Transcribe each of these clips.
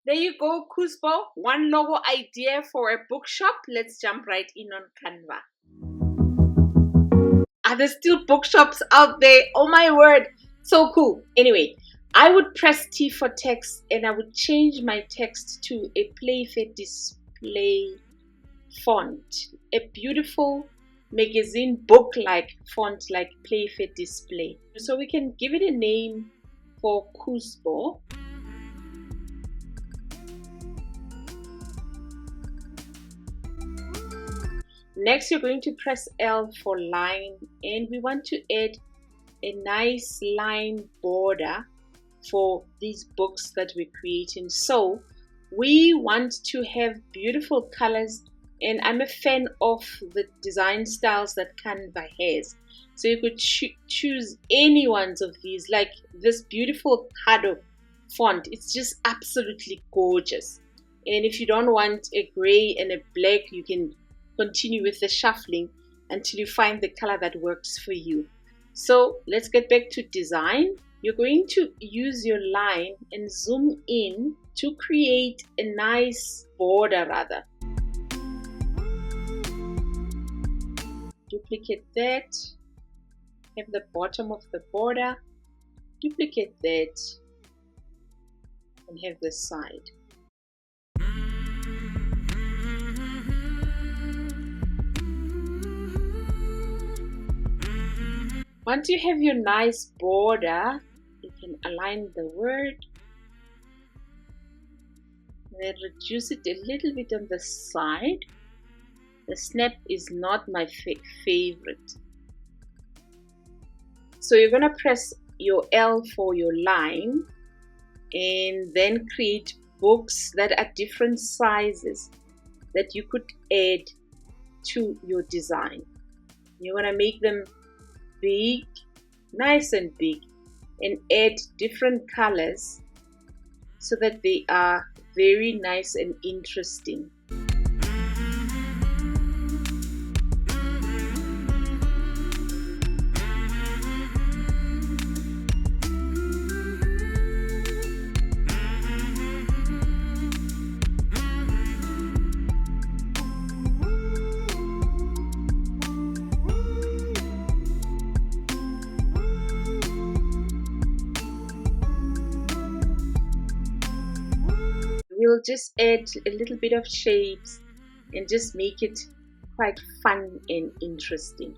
There you go, Kuzbo. One logo idea for a bookshop. Let's jump right in on Canva. Are there still bookshops out there? Oh my word. So cool. Anyway, I would press T for text and I would change my text to a Playfair display font. A beautiful magazine book-like font like Playfair display. So we can give it a name for Kuzbo. Next, you're going to press L for line, and we want to add a nice line border for these books that we're creating. So we want to have beautiful colors, and I'm a fan of the design styles that Canva has. So you could choose any ones of these, like this beautiful Kado font. It's just absolutely gorgeous. And if you don't want a gray and a black, you can continue with the shuffling until you find the color that works for you. So let's get back to design. You're going to use your line and zoom in to create a nice border rather. Duplicate that, have the bottom of the border, duplicate that, and have the side. Once you have your nice border, you can align the word, then reduce it a little bit on the side. The snap is not my favorite. So you're going to press your L for your line and then create books that are different sizes that you could add to your design. You want to make them big, nice and big, and add different colors so that they are very nice and interesting. We'll just add a little bit of shapes and just make it quite fun and interesting.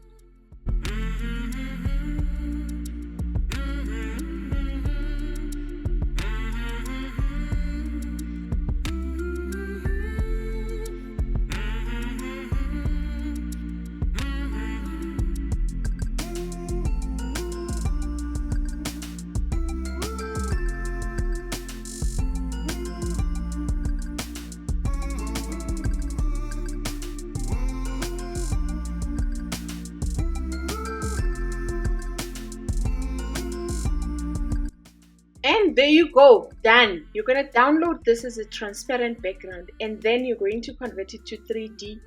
And there you go, done. You're going to download this as a transparent background and then you're going to convert it to 3D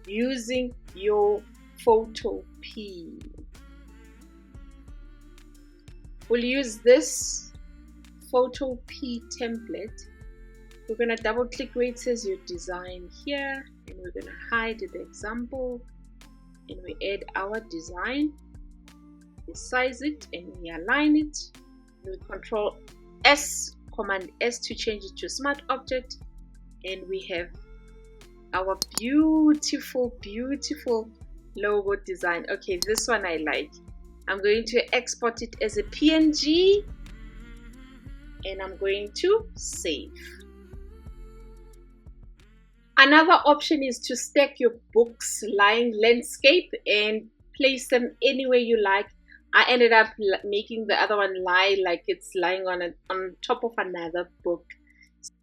using your Photopea. We'll use this Photopea template. We're going to double click where it says your design here and we're going to hide the example and we add our design, we size it and we align it. We control S, command S to change it to smart object, and we have our beautiful logo design. Okay, this one I like. I'm going to export it as a PNG and I'm going to save. Another option is to stack your books lying landscape and place them anywhere you like. I ended up making the other one lie like it's lying on top of another book.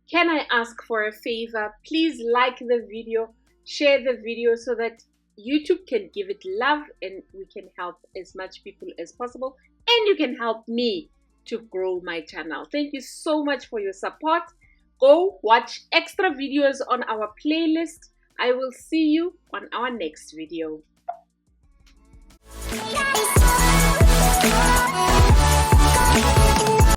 Can I ask for a favor? Please like the video, share the video so that YouTube can give it love and we can help as much people as possible. And you can help me to grow my channel. Thank you so much for your support. Go watch extra videos on our playlist. I will see you on our next video.